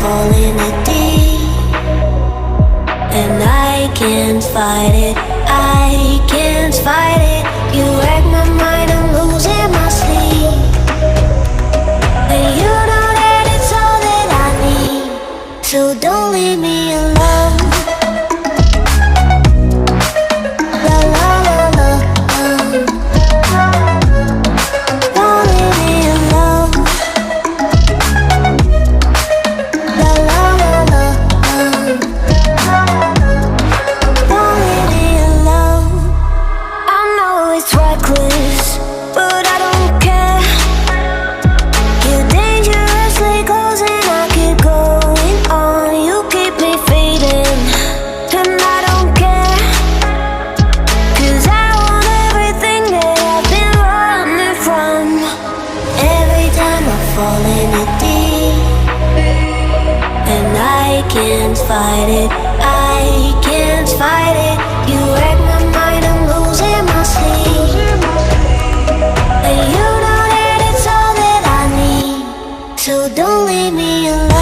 falling in deep, and I can't fight it, I can't fight it. You wreck my mind, I'm losing my sleep, and you know that it's all that I need. So don't leave me alone. La la la la, don't leave me alone. La la la la, don't leave me alone. I know it's reckless, but I don't care. You're dangerously close and I keep going on. You keep me fading, and I don't care, 'cause I want everything that I've been running from. Every time I fall in it deep, and I can't fight it, I can't fight it. You wreck my mind, I'm losing my sleep, and you know that it's all that I need. So don't leave me alone.